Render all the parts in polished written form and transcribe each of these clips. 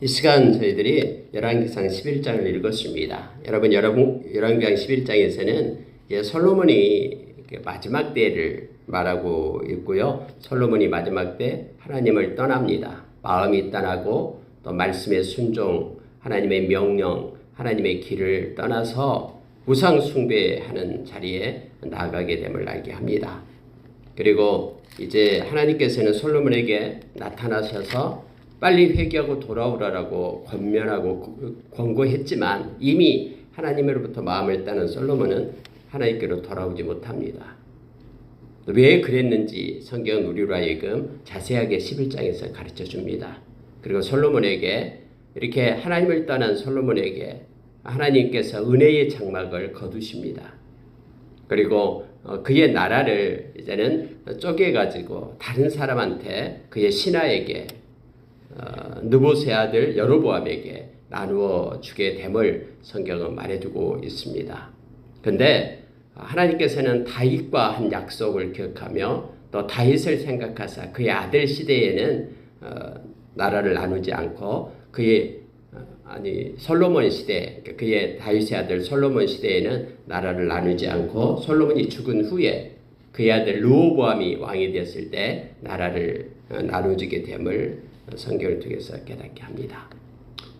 이 시간 저희들이 열왕기상 11장을 읽었습니다. 여러분 열왕기상 11장에서는 솔로몬이 마지막 때를 말하고 있고요. 솔로몬이 마지막 때 하나님을 떠납니다. 마음이 떠나고 또 말씀의 순종, 하나님의 명령, 하나님의 길을 떠나서 우상 숭배하는 자리에 나아가게 됨을 알게 합니다. 그리고 이제 하나님께서는 솔로몬에게 나타나셔서 빨리 회개하고 돌아오라라고 권면하고 권고했지만 이미 하나님으로부터 마음을 따는 솔로몬은 하나님께로 돌아오지 못합니다. 왜 그랬는지 성경은 우리로 하여금 자세하게 11장에서 가르쳐 줍니다. 그리고 솔로몬에게 이렇게 하나님을 떠난 솔로몬에게 하나님께서 은혜의 장막을 거두십니다. 그리고 그의 나라를 이제는 쪼개가지고 다른 사람한테 그의 신하에게 느보세 아들 여로보암에게 나누어 주게 됨을 성경은 말해주고 있습니다. 그런데 하나님께서는 다윗과 한 약속을 기억하며 또 다윗을 생각하사 그의 아들 시대에는 나라를 나누지 않고 솔로몬 시대, 그의 다윗의 아들 솔로몬 시대에는 나라를 나누지 않고 솔로몬이 죽은 후에 그의 아들 르호보암이 왕이 되었을 때 나라를 나눠주게 됨을 성경을 통해서 깨닫게 합니다.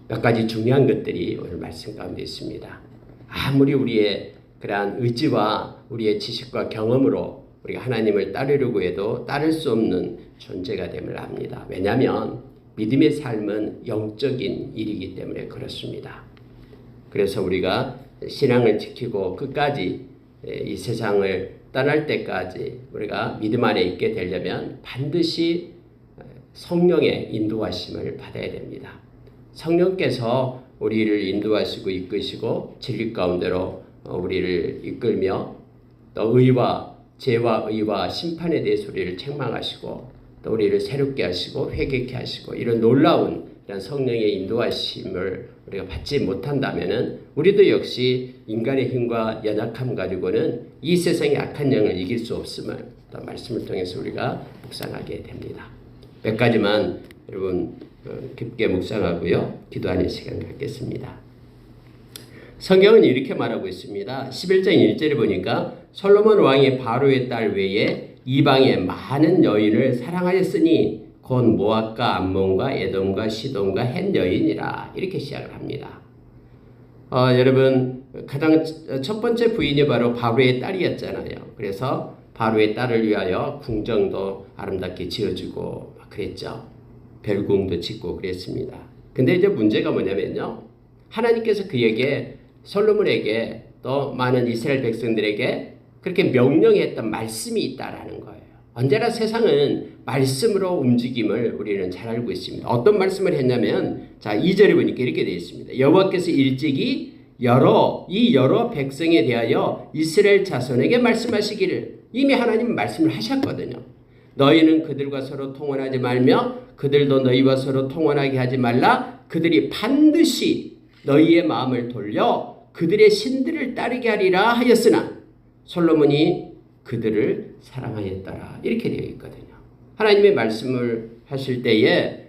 몇 가지 중요한 것들이 오늘 말씀 가운데 있습니다. 아무리 우리의 그러한 의지와 우리의 지식과 경험으로 우리가 하나님을 따르려고 해도 따를 수 없는 존재가 됨을 압니다. 왜냐하면 믿음의 삶은 영적인 일이기 때문에 그렇습니다. 그래서 우리가 신앙을 지키고 끝까지 이 세상을 떠날 때까지 우리가 믿음 안에 있게 되려면 반드시 성령의 인도하심을 받아야 됩니다. 성령께서 우리를 인도하시고 이끄시고 진리 가운데로 우리를 이끌며 또 죄와 의와 심판에 대해서 우리를 책망하시고 또 우리를 새롭게 하시고 회개케 하시고 이런 놀라운 이런 성령의 인도하심을 우리가 받지 못한다면은 우리도 역시 인간의 힘과 연약함 가지고는 이 세상의 악한 영을 이길 수 없음을 또 말씀을 통해서 우리가 묵상하게 됩니다. 몇 가지만 여러분 깊게 묵상하고요. 기도하는 시간 갖겠습니다. 성경은 이렇게 말하고 있습니다. 11장 1절에 보니까 솔로몬 왕이 바로의 딸 외에 이방의 많은 여인을 사랑하였으니 곧 모압과 암몬과 에돔과 시돈과 헷 여인이라 이렇게 시작을 합니다. 여러분 가장 첫 번째 부인이 바로 바로의 딸이었잖아요. 그래서 바로의 딸을 위하여 궁정도 아름답게 지어주고 그랬죠. 별궁도 짓고 그랬습니다. 근데 이제 문제가 뭐냐면요. 하나님께서 그에게 솔로몬에게 또 많은 이스라엘 백성들에게 그렇게 명령했던 말씀이 있다라는 거예요. 언제나 세상은 말씀으로 움직임을 우리는 잘 알고 있습니다. 어떤 말씀을 했냐면 자 2절에 보니까 이렇게 되어 있습니다. 여호와께서 일찍이 여러 백성에 대하여 이스라엘 자손에게 말씀하시기를 이미 하나님은 말씀을 하셨거든요. 너희는 그들과 서로 통혼하지 말며 그들도 너희와 서로 통혼하게 하지 말라. 그들이 반드시 너희의 마음을 돌려 그들의 신들을 따르게 하리라 하였으나 솔로몬이 그들을 사랑하였더라. 이렇게 되어 있거든요. 하나님의 말씀을 하실 때에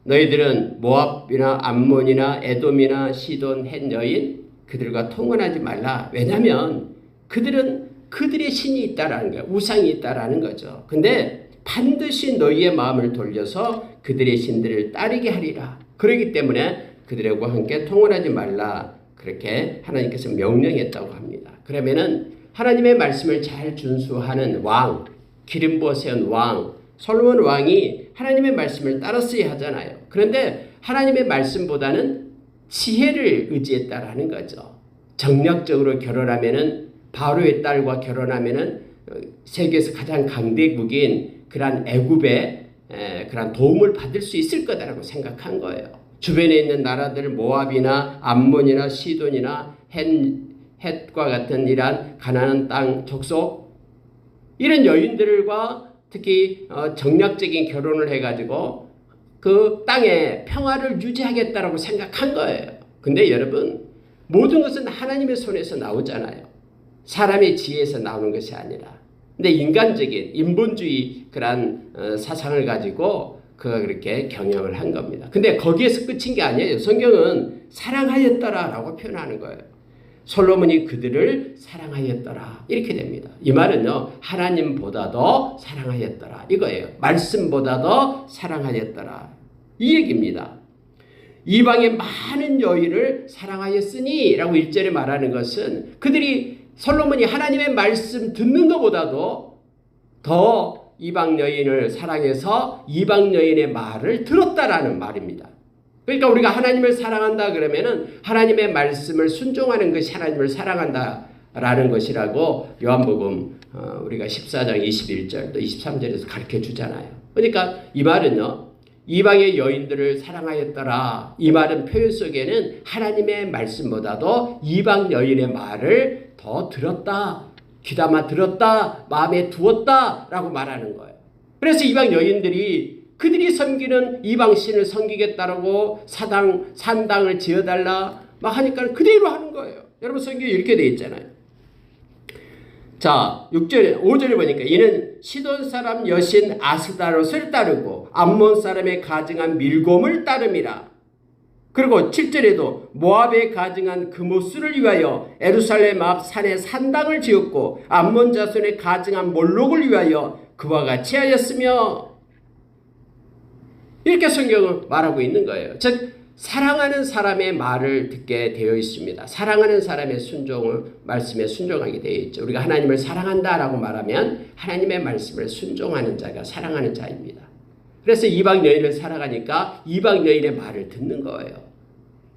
너희들은 모압이나 암몬이나 에돔이나 시돈 헷 여인 그들과 통혼하지 말라. 왜냐하면 그들은 그들의 신이 있다라는 거예요. 우상이 있다라는 거죠. 근데 반드시 너희의 마음을 돌려서 그들의 신들을 따르게 하리라. 그렇기 때문에 그들과 함께 통혼하지 말라. 그렇게 하나님께서 명령했다고 합니다. 그러면은 하나님의 말씀을 잘 준수하는 왕, 기름 부어 세운 왕, 솔로몬 왕이 하나님의 말씀을 따랐어야 하잖아요. 그런데 하나님의 말씀보다는 지혜를 의지했다라는 거죠. 정략적으로 결혼하면은 바로의 딸과 결혼하면은 세계에서 가장 강대국인 그런 애굽의 그런 도움을 받을 수 있을 거다라고 생각한 거예요. 주변에 있는 나라들 모압이나 암몬이나 시돈이나 헷과 같은 이러한 가나안 땅 족속 이런 여인들과 특히 정략적인 결혼을 해가지고 그 땅에 평화를 유지하겠다라고 생각한 거예요. 근데 여러분 모든 것은 하나님의 손에서 나오잖아요. 사람의 지혜에서 나오는 것이 아니라 근데 인간적인 인본주의 그런 사상을 가지고 그가 그렇게 경영을 한 겁니다. 근데 거기에서 끝인 게 아니에요. 성경은 사랑하였더라라고 표현하는 거예요. 솔로몬이 그들을 사랑하였더라 이렇게 됩니다. 이 말은요, 하나님보다도 사랑하였더라 이거예요. 말씀보다도 사랑하였더라 이 얘기입니다. 이방의 많은 여인을 사랑하였으니 라고 1절에 말하는 것은 그들이 솔로몬이 하나님의 말씀 듣는 것보다도 더 이방 여인을 사랑해서 이방 여인의 말을 들었다라는 말입니다. 그러니까 우리가 하나님을 사랑한다 그러면은 하나님의 말씀을 순종하는 것이 하나님을 사랑한다라는 것이라고 요한복음 우리가 14장 21절 또 23절에서 가르쳐 주잖아요. 그러니까 이 말은요, 이방의 여인들을 사랑하였더라. 이 말은 표현 속에는 하나님의 말씀보다도 이방 여인의 말을 더 들었다. 귀담아 들었다, 마음에 두었다 라고 말하는 거예요. 그래서 이방 여인들이 그들이 섬기는 이방 신을 섬기겠다라고 산당을 지어달라 막 하니까 그대로 하는 거예요. 여러분 성경에 이렇게 되어 있잖아요. 자, 5절에 보니까 이는 시돈 사람 여신 아스다롯을 따르고 암몬 사람의 가증한 밀곰을 따름이라. 그리고 7절에도 모압에 가증한 그모스를 위하여 예루살렘 앞 산에 산당을 지었고 암몬 자손의 가증한 몰록을 위하여 그와 같이 하였으며, 이렇게 성경은 말하고 있는 거예요. 즉 사랑하는 사람의 말을 듣게 되어 있습니다. 사랑하는 사람의 말씀에 순종하게 되어 있죠. 우리가 하나님을 사랑한다라고 말하면 하나님의 말씀을 순종하는 자가 사랑하는 자입니다. 그래서 이방 여인을 사랑하니까 이방 여인의 말을 듣는 거예요.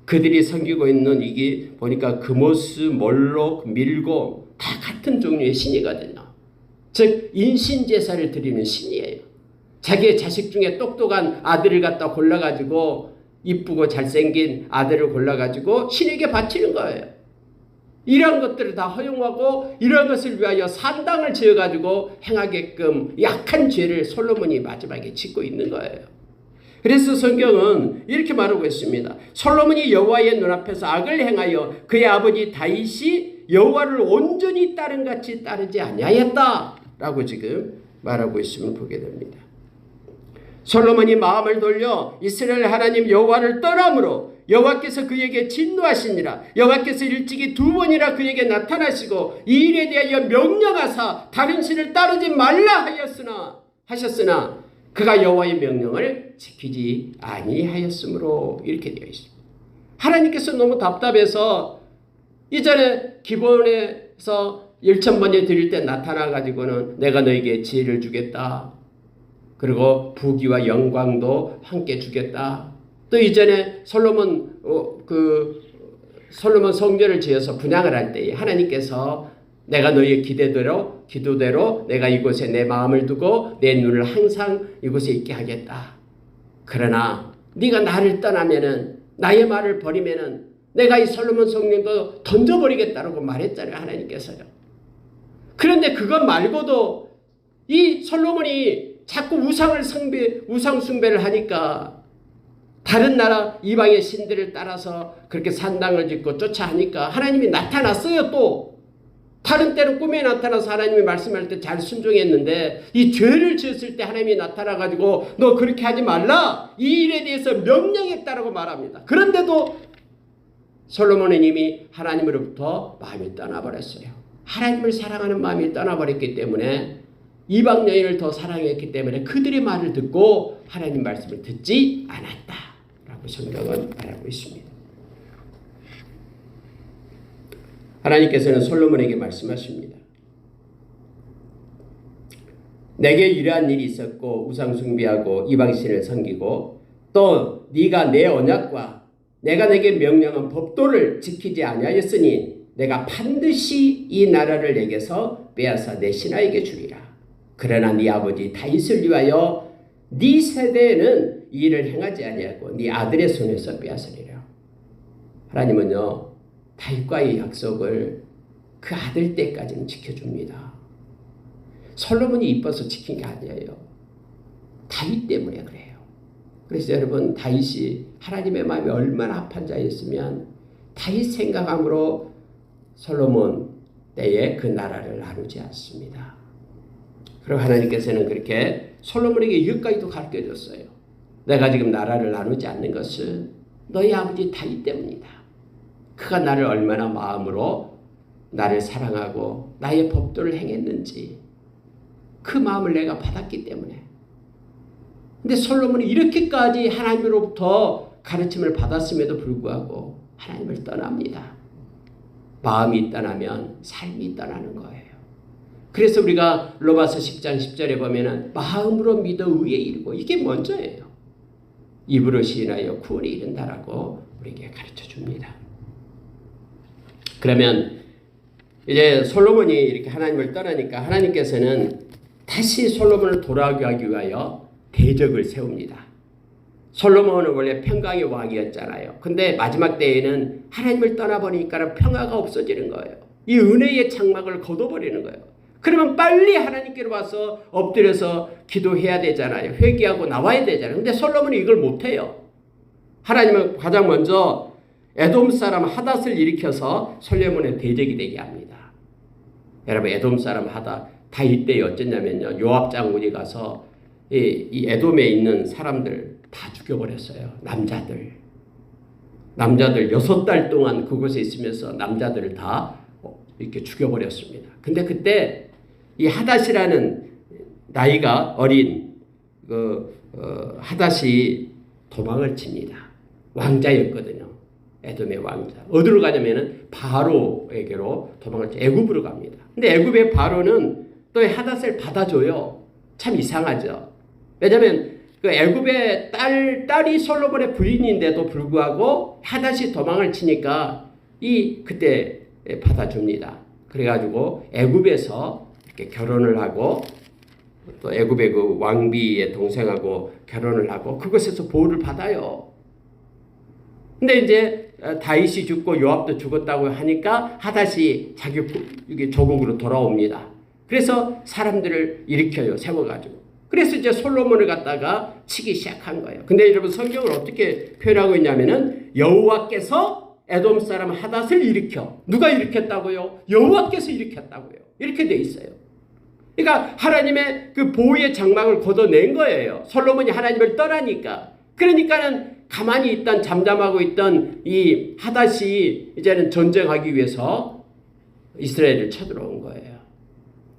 그들이 섬기고 있는 이게 보니까 그모스, 몰록, 밀고 다 같은 종류의 신이거든요. 즉 인신제사를 드리는 신이에요. 자기의 자식 중에 똑똑한 아들을 갖다 골라가지고 이쁘고 잘생긴 아들을 골라가지고 신에게 바치는 거예요. 이런 것들을 다 허용하고 이런 것을 위하여 산당을 지어가지고 행하게끔 약한 죄를 솔로몬이 마지막에 짓고 있는 거예요. 그래서 성경은 이렇게 말하고 있습니다. 솔로몬이 여호와의 눈앞에서 악을 행하여 그의 아버지 다윗이 여호와를 온전히 따른같이 따르지 아니하였다라고 지금 말하고 있음을 보게 됩니다. 솔로몬이 마음을 돌려 이스라엘 하나님 여호와를 떠남으로 여호와께서 그에게 진노하시니라. 여호와께서 일찍이 2번이나 그에게 나타나시고 이 일에 대하여 명령하사 다른 신을 따르지 말라 하셨으나 그가 여호와의 명령을 지키지 아니하였으므로, 이렇게 되어 있습니다. 하나님께서 너무 답답해서 이전에 기본에서 1000번에 드릴 때 나타나가지고는 내가 너에게 지혜를 주겠다. 그리고 부귀와 영광도 함께 주겠다. 또 이전에 솔로몬 성전을 지어서 분향을 할 때에 하나님께서 내가 너희의 기도대로 내가 이곳에 내 마음을 두고 내 눈을 항상 이곳에 있게 하겠다. 그러나 네가 나를 떠나면은, 나의 말을 버리면은 내가 이 솔로몬 성전도 던져버리겠다라고 말했잖아요, 하나님께서요. 그런데 그것 말고도 이 솔로몬이 자꾸 우상 숭배를 하니까 다른 나라 이방의 신들을 따라서 그렇게 산당을 짓고 쫓아하니까 하나님이 나타났어요. 또 다른 때는 꿈에 나타나서 하나님이 말씀할 때 잘 순종했는데 이 죄를 지었을 때 하나님이 나타나가지고 너 그렇게 하지 말라, 이 일에 대해서 명령했다라고 말합니다. 그런데도 솔로몬은 이미 하나님으로부터 마음이 떠나버렸어요. 하나님을 사랑하는 마음이 떠나버렸기 때문에 이방 여인을 더 사랑했기 때문에 그들의 말을 듣고 하나님 말씀을 듣지 않았다라고 성경은 말하고 있습니다. 하나님께서는 솔로몬에게 말씀하십니다. 내게 이러한 일이 있었고 우상 숭배하고 이방신을 섬기고 또 네가 내 언약과 내가 내게 명령한 법도를 지키지 아니하였으니 내가 반드시 이 나라를 내게서 빼앗아 내 신하에게 주리라. 그러나 네 아버지 다윗을 위하여 네 세대에는 이 일을 행하지 아니하고 네 아들의 손에서 빼앗으리라. 하나님은요, 다윗과의 약속을 그 아들 때까지는 지켜줍니다. 솔로몬이 이뻐서 지킨 게 아니에요. 다윗 때문에 그래요. 그래서 여러분, 다윗이 하나님의 마음이 얼마나 합한 자였으면 다윗 생각함으로 솔로몬 때에 그 나라를 나누지 않습니다. 그리고 하나님께서는 그렇게 솔로몬에게 이것까지도 가르쳐줬어요. 내가 지금 나라를 나누지 않는 것은 너희 아버지 다윗 때문이다. 그가 나를 얼마나 마음으로 나를 사랑하고 나의 법도를 행했는지 그 마음을 내가 받았기 때문에. 근데 솔로몬이 이렇게까지 하나님으로부터 가르침을 받았음에도 불구하고 하나님을 떠납니다. 마음이 떠나면 삶이 떠나는 거예요. 그래서 우리가 로마서 10장 10절에 보면은 마음으로 믿어 의에 이르고 이게 먼저예요. 입으로 시인하여 구원에 이른다라고 우리에게 가르쳐 줍니다. 그러면 이제 솔로몬이 이렇게 하나님을 떠나니까 하나님께서는 다시 솔로몬을 돌아오게 하기 위하여 대적을 세웁니다. 솔로몬은 원래 평강의 왕이었잖아요. 근데 마지막 때에는 하나님을 떠나버리니까 평화가 없어지는 거예요. 이 은혜의 장막을 걷어버리는 거예요. 그러면 빨리 하나님께로 와서 엎드려서 기도해야 되잖아요. 회개하고 나와야 되잖아요. 근데 솔로몬이 이걸 못해요. 하나님은 가장 먼저 에돔 사람 하닷을 일으켜서 솔로몬의 대적이 되게 합니다. 여러분 에돔 사람 하닷 다윗 때 어쨌냐면요. 요압 장군이 가서 이 에돔에 있는 사람들 다 죽여버렸어요. 남자들 6달 동안 그곳에 있으면서 남자들을 다 이렇게 죽여버렸습니다. 근데 그때 이 하닷이라는 나이가 어린 하닷이 도망을 칩니다. 왕자였거든요. 에돔의 왕자. 어디로 가냐면은 바로에게로 도망을 쳐 애굽으로 갑니다. 근데 애굽의 바로는 또 하닷을 받아줘요. 참 이상하죠. 왜냐하면 그 애굽의 딸이 솔로몬의 부인인데도 불구하고 하닷이 도망을 치니까 그때 받아줍니다. 그래가지고 애굽에서 이렇게 결혼을 하고 또 애굽의 그 왕비의 동생하고 결혼을 하고 그것에서 보호를 받아요. 근데 이제 다윗이 죽고 요압도 죽었다고 하니까 하닷이 자기 조국으로 돌아옵니다. 그래서 사람들을 일으켜요. 세워가지고. 그래서 이제 솔로몬을 갖다가 치기 시작한 거예요. 근데 여러분 성경을 어떻게 표현하고 있냐면은 여호와께서 에돔 사람 하닷을 일으켜. 누가 일으켰다고요? 여호와께서 일으켰다고요. 이렇게 돼 있어요. 그러니까 하나님의 그 보호의 장막을 걷어낸 거예요. 솔로몬이 하나님을 떠나니까. 그러니까는 가만히 있던 잠잠하고 있던 이 하닷이 이제는 전쟁하기 위해서 이스라엘을 쳐들어온 거예요.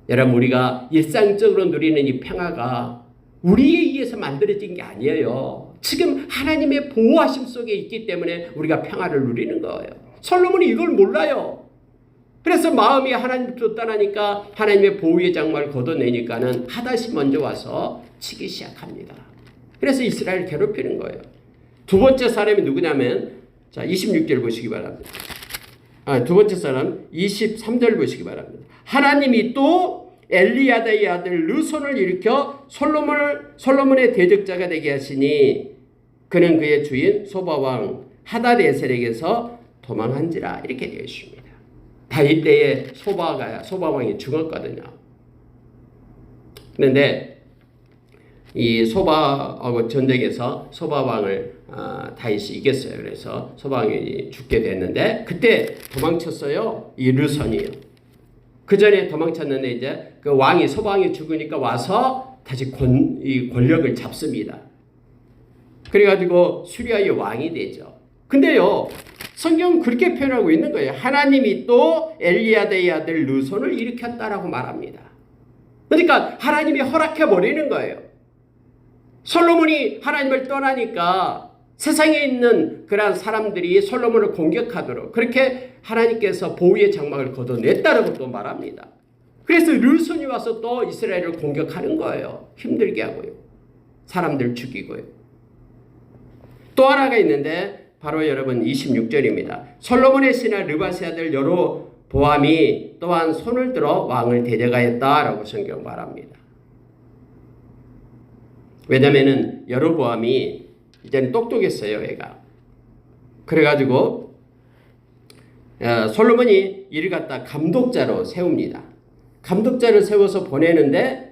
여러분 우리가 일상적으로 누리는 이 평화가 우리에 의해서 만들어진 게 아니에요. 지금 하나님의 보호하심 속에 있기 때문에 우리가 평화를 누리는 거예요. 솔로몬이 이걸 몰라요. 그래서 마음이 하나님부터 떠나니까 하나님의 보호의 장막을 걷어내니까는 하닷이 먼저 와서 치기 시작합니다. 그래서 이스라엘을 괴롭히는 거예요. 두 번째 사람이 누구냐면 자 26절 보시기 바랍니다. 두 번째 사람 23절 보시기 바랍니다. 하나님이 또 엘리야다의 아들 르손을 일으켜 솔로몬의 대적자가 되게 하시니 그는 그의 주인 소바왕 하닷에셀에게서 도망한지라 이렇게 되어 있습니다. 다윗 때에 소바왕이 죽었거든요. 그런데 이 소바하고 전쟁에서 소바왕을 다윗이 이겼어요. 그래서 소바왕이 죽게 됐는데 그때 도망쳤어요. 이 르손이요. 그 전에 도망쳤는데 이제 그 왕이 소바왕이 죽으니까 와서 다시 이 권력을 잡습니다. 그래가지고 수리아의 왕이 되죠. 근데요 성경은 그렇게 표현하고 있는 거예요. 하나님이 또 엘리야다의 아들 르손을 일으켰다라고 말합니다. 그러니까 하나님이 허락해 버리는 거예요. 솔로몬이 하나님을 떠나니까 세상에 있는 그러한 사람들이 솔로몬을 공격하도록 그렇게 하나님께서 보호의 장막을 걷어냈다라고 또 말합니다. 그래서 르손이 와서 또 이스라엘을 공격하는 거예요. 힘들게 하고요. 사람들 죽이고요. 또 하나가 있는데 바로 여러분 26절입니다. 솔로몬의 신하 르바세 아들 여로보암이 또한 손을 들어 왕을 대적하였다라고 성경 말합니다. 왜냐면은 여로보암이 이제는 똑똑했어요, 얘가. 그래가지고 솔로몬이 이를 갖다 감독자로 세웁니다. 감독자를 세워서 보내는데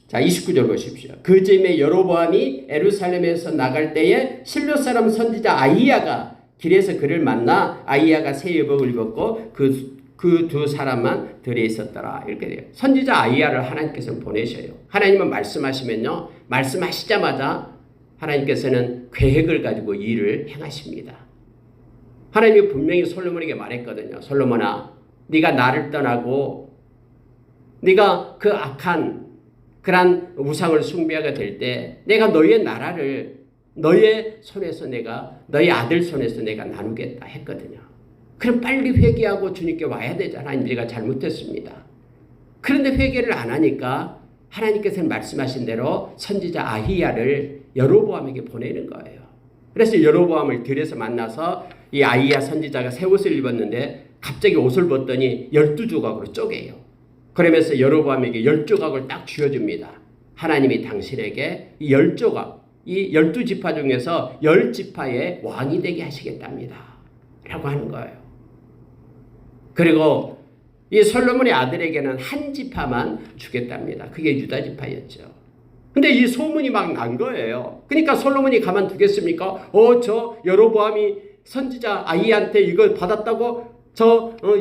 자 29절 보십시오. 그 즈음에 여로보암이 예루살렘에서 나갈 때에 실로 사람 선지자 아히야가 길에서 그를 만나 아히야가 새 의복을 입었고 그 두 사람만 들에 있었더라. 이렇게 돼요. 선지자 아히야를 하나님께서 보내셔요. 하나님은 말씀하시면요. 말씀하시자마자 하나님께서는 계획을 가지고 일을 행하십니다. 하나님이 분명히 솔로몬에게 말했거든요. 솔로몬아, 네가 나를 떠나고 네가 그 악한 그런 우상을 숭배하게 될 때 내가 너의 나라를 너의 손에서 너의 아들 손에서 내가 나누겠다 했거든요. 그럼 빨리 회개하고 주님께 와야 되잖아요. 우리가 잘못했습니다. 그런데 회개를 안 하니까 하나님께서는 말씀하신 대로 선지자 아히야를 여로보암에게 보내는 거예요. 그래서 여로보암을 들에서 만나서 이 아히야 선지자가 새 옷을 입었는데 갑자기 옷을 벗더니 12조각으로 쪼개요. 그러면서 여로보암에게 10조각을 딱 쥐어줍니다. 하나님이 당신에게 이 10조각, 이 12지파 중에서 10지파의 왕이 되게 하시겠답니다. 라고 하는 거예요. 그리고 이 솔로몬의 아들에게는 한 지파만 주겠답니다. 그게 유다 지파였죠. 근데 이 소문이 막 난 거예요. 그러니까 솔로몬이 가만두겠습니까? 저 여로보암이 선지자 아히야한테 이걸 받았다고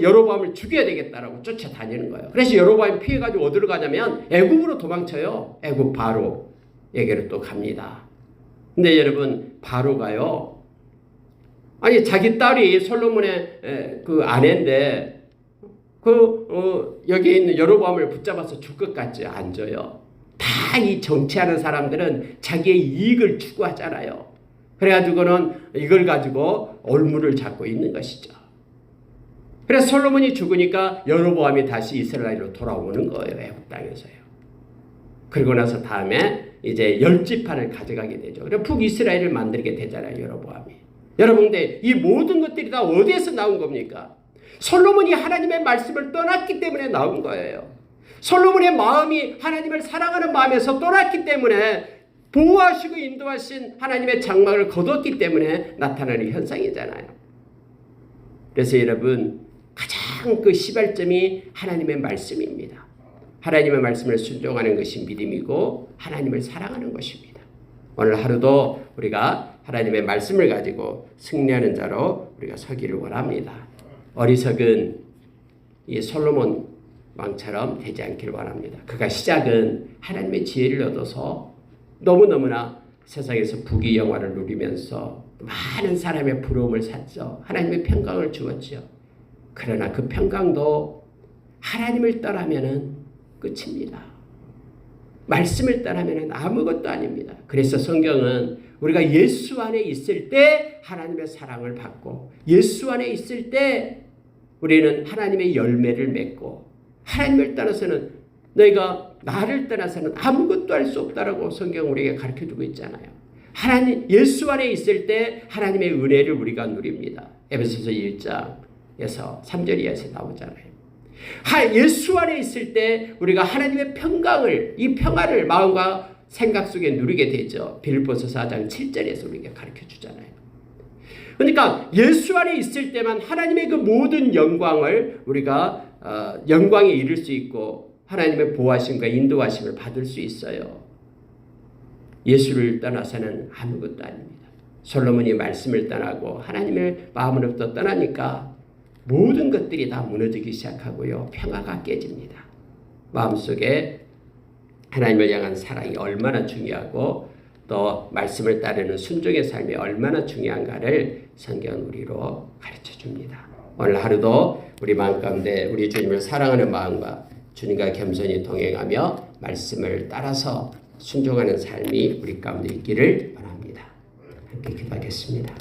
여로보암을 죽여야 되겠다라고 쫓아다니는 거예요. 그래서 여로보암이 피해가지고 어디로 가냐면 애굽으로 도망쳐요. 애굽 바로에게로 또 갑니다. 근데 여러분, 바로가요, 아니 자기 딸이 솔로몬의 그 아내인데 여기 있는 여로보암을 붙잡아서 줄 것 같지 않죠. 다 이 정치하는 사람들은 자기의 이익을 추구하잖아요. 그래가지고는 이걸 가지고 올무를 잡고 있는 것이죠. 그래서 솔로몬이 죽으니까 여로보암이 다시 이스라엘로 돌아오는 거예요. 애굽 땅에서요. 그리고 나서 다음에 이제 10지파를 가져가게 되죠. 그래서 북이스라엘을 만들게 되잖아요. 여로보암이. 여러분, 근데 이 모든 것들이 다 어디에서 나온 겁니까? 솔로몬이 하나님의 말씀을 떠났기 때문에 나온 거예요. 솔로몬의 마음이 하나님을 사랑하는 마음에서 떠났기 때문에 보호하시고 인도하신 하나님의 장막을 거뒀기 때문에 나타나는 현상이잖아요. 그래서 여러분, 가장 그 시발점이 하나님의 말씀입니다. 하나님의 말씀을 순종하는 것이 믿음이고 하나님을 사랑하는 것입니다. 오늘 하루도 우리가 하나님의 말씀을 가지고 승리하는 자로 우리가 서기를 원합니다. 어리석은 이 솔로몬 왕처럼 되지 않기를 원합니다. 그가 시작은 하나님의 지혜를 얻어서 너무너무나 세상에서 부귀 영화를 누리면서 많은 사람의 부러움을 샀죠. 하나님의 평강을 주었죠. 그러나 그 평강도 하나님을 떠나면은 끝입니다. 말씀을 떠나면은 아무것도 아닙니다. 그래서 성경은 우리가 예수 안에 있을 때 하나님의 사랑을 받고 예수 안에 있을 때 우리는 하나님의 열매를 맺고 하나님을 떠나서는 너희가 나를 떠나서는 아무것도 할 수 없다라고 성경 우리에게 가르쳐주고 있잖아요. 하나님 예수 안에 있을 때 하나님의 은혜를 우리가 누립니다. 에베소서 1장에서 3절 이하에서 나오잖아요. 예수 안에 있을 때 우리가 하나님의 평강을 이 평화를 마음과 생각 속에 누리게 되죠. 빌립보서 4장 7절에서 우리에게 가르쳐주잖아요. 그러니까 예수 안에 있을 때만 하나님의 그 모든 영광을 우리가 영광에 이를 수 있고 하나님의 보호하심과 인도하심을 받을 수 있어요. 예수를 떠나서는 아무것도 아닙니다. 솔로몬이 말씀을 떠나고 하나님을 마음으로부터 떠나니까 모든 것들이 다 무너지기 시작하고요. 평화가 깨집니다. 마음속에 하나님을 향한 사랑이 얼마나 중요하고 또 말씀을 따르는 순종의 삶이 얼마나 중요한가를 성경은 우리로 가르쳐줍니다. 오늘 하루도 우리 마음 가운데 우리 주님을 사랑하는 마음과 주님과 겸손히 동행하며 말씀을 따라서 순종하는 삶이 우리 가운데 있기를 바랍니다. 함께 기도하겠습니다.